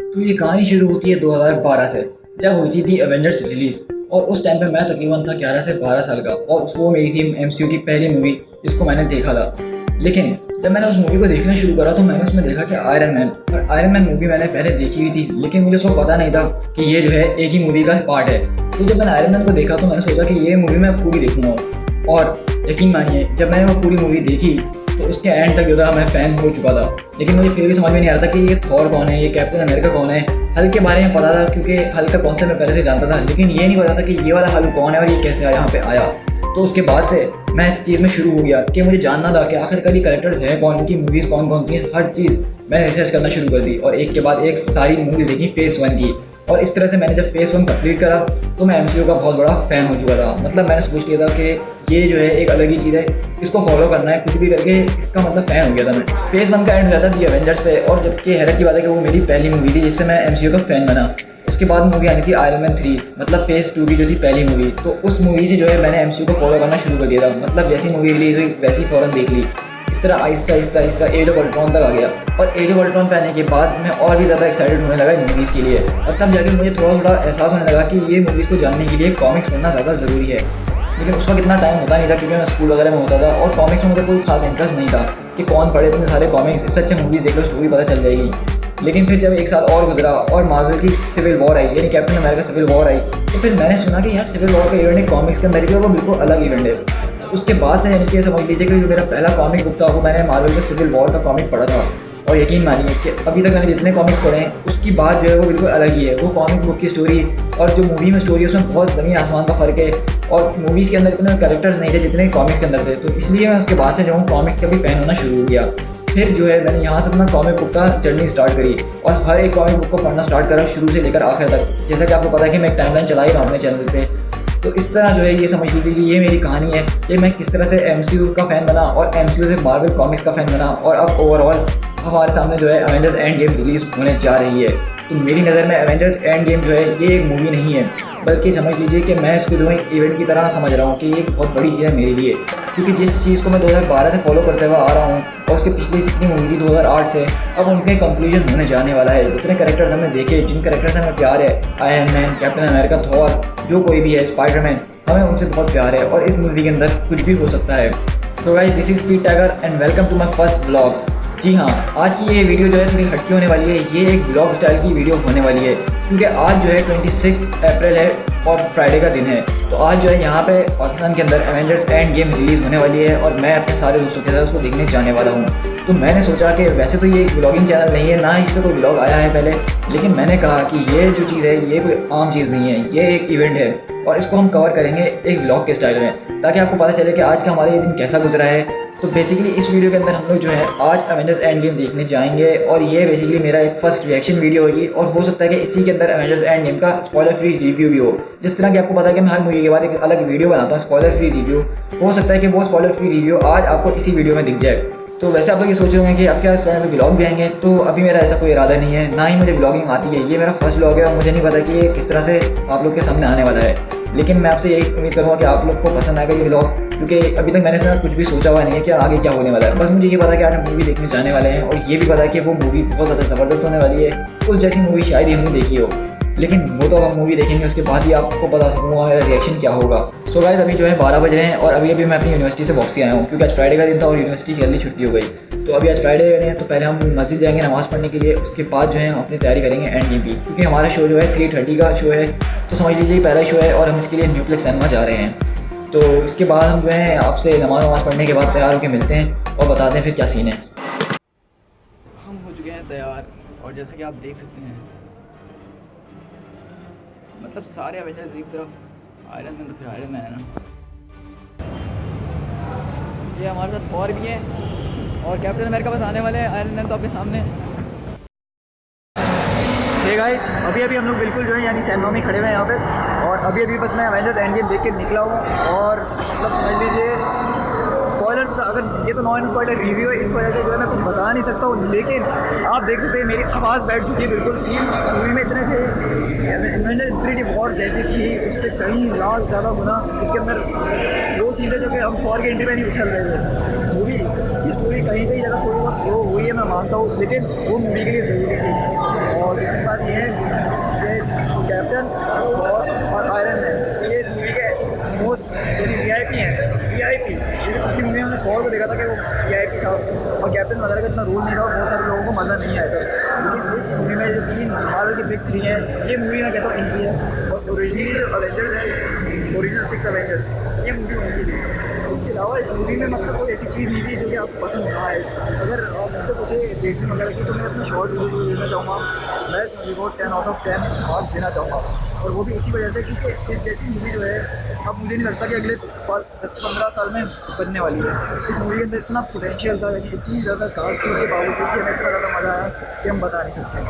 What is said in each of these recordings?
तो ये कहानी शुरू होती है 2012 से, जब हुई थी एवेंजर्स रिलीज़। और उस टाइम पे मैं तकरीबन था 11 से 12 साल का, और वो मेरी थी एमसीयू की पहली मूवी जिसको मैंने देखा था। लेकिन जब मैंने उस मूवी को देखना शुरू करा तो मैंने उसमें देखा कि आयरन मैन, और आयरन मैन मूवी मैंने पहले देखी हुई थी, लेकिन मुझे उसको पता नहीं था कि ये जो है एक ही मूवी का पार्ट है। तो जब मैंने आयरन मैन को देखा तो मैंने सोचा कि ये मूवी मैं पूरी देखूँगा, और यकीन मानिए जब मैंने वो पूरी मूवी देखी तो उसके एंड तक जो था मैं फ़ैन हो चुका था। लेकिन मुझे फिर भी समझ में नहीं आ रहा था कि ये थॉर कौन है, ये कैप्टन अमेरिका कौन है। हल्क के बारे में पता था क्योंकि हल्क का कॉन्सेप्ट मैं पहले से जानता था, लेकिन ये नहीं पता था कि ये वाला हल्क कौन है और ये कैसे यहाँ पे आया। तो उसके बाद से मैं इस चीज़ में शुरू हो गया कि मुझे जानना था कि आखिरकार ये कैरेक्टर्स हैं कौन, इनकी मूवीज़ कौन कौन सी हैं। हर चीज़ मैंने रिसर्च करना शुरू कर दी और एक के बाद एक सारी मूवीज़ देखी फेज़ 1 की। और इस तरह से मैंने जब फेज़ 1 कंप्लीट करा तो मैं एमसीयू का बहुत बड़ा फ़ैन हो चुका था। मतलब मैंने सोच लिया था कि ये जो है एक अलग ही चीज़ है, इसको फॉलो करना है कुछ भी करके, इसका मतलब फ़ैन हो गया था मैं। फेज़ 1 का एंड हुआ था दी एवेंजर्स पे, और जबकि हैरत की बात है कि वो मेरी पहली मूवी थी जिससे मैं एमसीयू का फ़ैन बना। उसके बाद मूवी आनी थी आयरन मैन 3, मतलब फेज़ 2 की जो थी पहली मूवी। तो उस मूवी से जो है मैंने एमसीयू को फॉलो करना शुरू कर दिया था। मतलब जैसी मूवी रिलीज हुई वैसी फ़ौरन देख ली। इस तरह Aahista Aahista Aahista as of Ultron तक आ गया, और एज ऑफ अल्ट्रॉन पे आने के बाद मैं और भी ज़्यादा एक्साइटेड होने लगा इन मूवीज़ के लिए। और तब जाके मुझे थोड़ा थोड़ा एहसास होने लगा कि ये मूवीज़ को जानने के लिए कॉमिक्स पढ़ना ज़्यादा ज़रूरी है। लेकिन उस वक्त इतना टाइम होता नहीं था क्योंकि मैं स्कूल वगैरह में होता था, और कॉमिक्स में मुझे कोई खास इंटरेस्ट नहीं था कि कौन पढ़े इतने सारे कॉमिक्स, इससे अच्छा मूवीज़ देख लो, स्टोरी पता चल जाएगी। लेकिन फिर जब एक साल और गुजरा और मार्वल की सिविल वॉर आई, यानी कैप्टन अमेरिका सिविल वॉर आई, तो फिर मैंने सुना कि यार सिविल वॉर का इवेंट है कॉमिक्स के अंदर भी, और वो बिल्कुल अलग इवेंट है। उसके बाद से यानी कि समझ लीजिए कि जो मेरा पहला कॉमिक बुक था वो मैंने मार्वल के सिविल वॉर का कॉमिक पढ़ा था। और यकीन मानिए कि अभी तक मैंने जितने कॉमिक पढ़े हैं उसकी बात जो है वो बिल्कुल अलग ही है। वो कॉमिक बुक की स्टोरी और जो मूवी में स्टोरी है उसमें बहुत ज़मीन आसमान का फ़र्क है। और मूवीज़ के अंदर इतने कैरेक्टर्स नहीं थे जितने कॉमिक्स के अंदर थे, तो इसलिए मैं उसके बाद से जो हूँ कॉमिक का भी फ़ैन होना शुरू हो गया। फिर जो है मैंने यहाँ से अपना कॉमिक बुक का जर्नी स्टार्ट करी, और हर एक कॉमिक बुक को पढ़ना स्टार्ट करा शुरू से लेकर आखिर तक। जैसा कि आपको पता है कि मैं एक टाइमलाइन चला ही रहा हूँ अपने चैनल पे। तो इस तरह जो है ये समझ लीजिए कि ये मेरी कहानी है कि मैं किस तरह से एमसीयू का फ़ैन बना और एमसीयू से मार्वल कॉमिक्स का फ़ैन बना, और अब ओवरऑल हमारे सामने जो है एवेंजर्स एंड गेम रिलीज़ होने जा रही है। तो मेरी नज़र में एवेंजर्स एंड गेम जो है ये एक मूवी नहीं है, बल्कि समझ लीजिए कि मैं इसको जो है इवेंट की तरह समझ रहा हूँ कि ये एक बहुत बड़ी चीज़ है मेरे लिए। क्योंकि जिस चीज़ को मैं 2012 से फॉलो करते हुए आ रहा हूँ और उसके पिछली जितनी मूवी थी 2008 से, अब उनके कंक्लूजन होने जाने वाला है। जितने कैरेक्टर्स हमने देखे, जिन कैरेक्टर से हमें प्यार है, iron man, captain America, Thor, जो कोई भी है, स्पाइडरमैन, हमें उनसे बहुत प्यार है, और इस मूवी के अंदर कुछ भी हो सकता है। So guys, this is Pete Tiger and welcome to my first blog. जी हाँ, आज की ये वीडियो जो है थोड़ी हटकी होने वाली है। ये एक ब्लॉग स्टाइल की वीडियो होने वाली है क्योंकि आज जो है 26 अप्रैल है और फ्राइडे का दिन है। तो आज जो है यहाँ पे पाकिस्तान के अंदर एवेंजर्स एंड गेम रिलीज़ होने वाली है, और मैं अपने सारे दोस्तों के साथ उसको देखने जाने वाला हूँ। तो मैंने सोचा कि वैसे तो ये एक ब्लॉगिंग चैनल नहीं है, ना इस पर कोई ब्लॉग आया है पहले, लेकिन मैंने कहा कि ये जो चीज़ है ये कोई आम चीज़ नहीं है, ये एक इवेंट है और इसको हम कवर करेंगे एक ब्लॉग के स्टाइल में, ताकि आपको पता चले कि आज का हमारा ये दिन कैसा गुजरा है। तो बेसिकली इस वीडियो के अंदर हम लोग जो है आज एवेंजर्स एंड गेम देखने जाएंगे, और ये बेसिकली मेरा एक फर्स्ट रिएक्शन वीडियो होगी, और हो सकता है कि इसी के अंदर एवेंजर्स एंड गेम का स्पॉइलर फ्री रिव्यू भी हो। जिस तरह कि आपको पता है कि मैं हर मूवी के बाद एक अलग वीडियो बनाता हूँ स्पॉइलर फ्री रिव्यू, हो सकता है कि वो स्पॉइलर फ्री रिव्यू आज आपको इसी वीडियो में दिख जाए। तो वैसे आप लोग ये सोच रहे होंगे कि अब क्या इस चैनल पर ब्लॉग भी आएंगे, तो अभी मेरा ऐसा कोई इरादा नहीं है, ना ही मुझे ब्लॉगिंग आती है। ये मेरा फर्स्ट ब्लॉग है और मुझे नहीं पता कि ये किस तरह से आप लोग के सामने आने वाला है। लेकिन मैं आपसे यही उम्मीद करूँगा कि आप लोग को पसंद आएगा ये ब्लॉग, क्योंकि अभी तक मैंने इसमें कुछ भी सोचा हुआ नहीं है कि आगे क्या होने वाला है। बस मुझे ये पता है कि आज हम मूवी देखने जाने वाले हैं, और ये भी पता है कि वो मूवी बहुत ज़्यादा ज़बरदस्त होने वाली है। उस जैसी मूवी शायद ही हमने देखी हो, लेकिन वो तो हम मूवी देखेंगे उसके बाद ही आपको बता सकूँगा मेरा रिएक्शन क्या होगा। सो गाइस, अभी जो है 12 बज रहे हैं और अभी मैं अपनी यूनिवर्सिटी से वापसी आया हूँ, क्योंकि आज फ्राइडे का दिन था और यूनिवर्सिटी की जल्दी छुट्टी हो गई। तो अभी आज फ्राइडे है, तो पहले हम मस्जिद जाएंगे नमाज़ पढ़ने के लिए, उसके बाद जो है हम अपनी तैयारी करेंगे एंड गेम की, क्योंकि हमारा शो जो है 3:30 का शो है। तो समझ लीजिए पहला शो है और हम इसके लिए न्यूप्लेक्स सिनेमा जा रहे हैं। तो इसके बाद हम जो है आपसे नमाज़ पढ़ने के बाद तैयार होकर मिलते हैं और बताते हैं फिर क्या सीन है। हम हो चुके हैं तैयार, और जैसा कि आप देख सकते हैं मतलब सारे एवेंजर्स एक तरफ, आयरन मैन तो फिर आयरन मैन है ना, ये हमारे साथ थॉर भी है और कैप्टन अमेरिका बस आने वाले हैं। आयरन मैन तो आपके सामने। हे गाइस, अभी हम लोग बिल्कुल जो है यानी सैनमा में खड़े हुए हैं यहाँ पे, और अभी बस मैं एवेंजर्स एंड गेम देख के निकला हूँ। और मतलब समझ लीजिए स्पॉयलर्स का, अगर ये तो नॉन स्पॉइलर रिव्यू है, इस वजह से जो है मैं कुछ बता नहीं सकता हूँ, लेकिन आप देख सकते हैं मेरी आवाज़ बैठ चुकी है बिल्कुल। सीन मूवी में इतने थे, एवेंजर्स इन्फिनिटी वॉर जैसी थी उससे कहीं लाख ज़्यादा गुना इसके अंदर दो सीन थे जो कि हम थॉर के एंट्री पे नहीं उछल रहे थे। मूवी की स्टोरी कहीं जगह थोड़ी बहुत स्लो हुई है मैं मानता हूँ, लेकिन वो मूवी के लिए ज़रूरी थी। और दूसरी बात लेकिन इस मूवी में जो 3 मार्वल की बिग 3 है, ये मूवी मैं कहता हूँ इनकी है। और ओरिजिनली जो अवेंजर्स है, ओरिजिनल 6 अवेंजर्स, ये मूवी उनकी थी। उसके अलावा इस मूवी में मतलब कोई ऐसी चीज़ नहीं थी जो कि आपको पसंद ना आए। अगर आप मुझसे पूछे रेटिंग वगैरह की, तो मैं अपनी शॉर्ट रिव्यू देना चाहूँगा। मैं इस मूवी को 10 आउट ऑफ 10 मार्क्स देना चाहूँगा। और वो भी इसी वजह से क्योंकि इस जैसी मूवी जो है, अब मुझे नहीं लगता कि अगले 10-15 साल में बनने वाली है। इस मूवी के अंदर इतना पोटेंशियल था कि इतनी ज़्यादा कास्ट थी, उसके बावजूद भी हमें इतना ज़्यादा मज़ा आया कि हम बता नहीं सकते।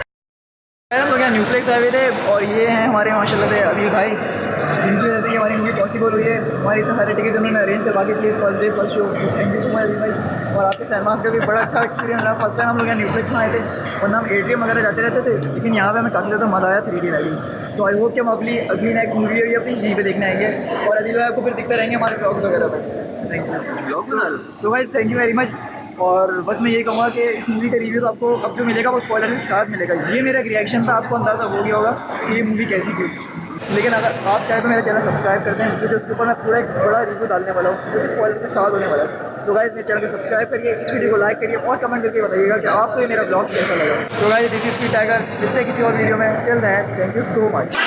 हम लोग यहाँ न्यूप्लेक्स आए हुए थे और ये हैं हमारे माशाल्लाह से अभी भाई, जिनकी वजह से हमारी मूवी पॉसिबल हुई है। हमारे इतने सारे टिकट्स उन्होंने अरेंज करवा के दिए first day first show. Thank you so much अभी भाई। और आपके सहमास का भी बड़ा अच्छा एक्सपीरियंस रहा। फर्स्ट टाइम हम लोग यहाँ न्यूप्लेक्स में आए थे, वरना हम एटीएम वगैरह जाते रहते थे, लेकिन यहाँ पे हमें काफ़ी ज़्यादा मज़ा आया 3D में भी। तो आई होप कि हम अगली नेक्स्ट मूवी भी अपनी यहीं पे देखने आएंगे और अगली बार आपको फिर दिखते रहेंगे हमारे ब्लॉग्स वगैरह पर। Thank you so guys, thank you very much. और बस मैं यही कहूँगा कि इस मूवी का रिव्यू तो आपको अब जो मिलेगा वो स्पॉइलर के साथ मिलेगा। ये मेरा रिएक्शन था, आपको अंदाज़ा हो गया होगा कि ये मूवी कैसी थी। लेकिन अगर आप चाहे तो मेरा चैनल सब्सक्राइब करते हैं, क्योंकि उसके ऊपर मैं पूरा एक बड़ा रिव्यू डालने वाला हूँ, जो कि स्पॉइलर के साथ होने वाला है। सो गाइस, मेरे चैनल को सब्सक्राइब करिए, इस वीडियो को लाइक करिए और कमेंट करके बताइएगा कि आपको ये मेरा ब्लॉग कैसा लगा। So guys, this is P Tiger. मिलते हैं किसी और वीडियो में। Till then, thank you so much.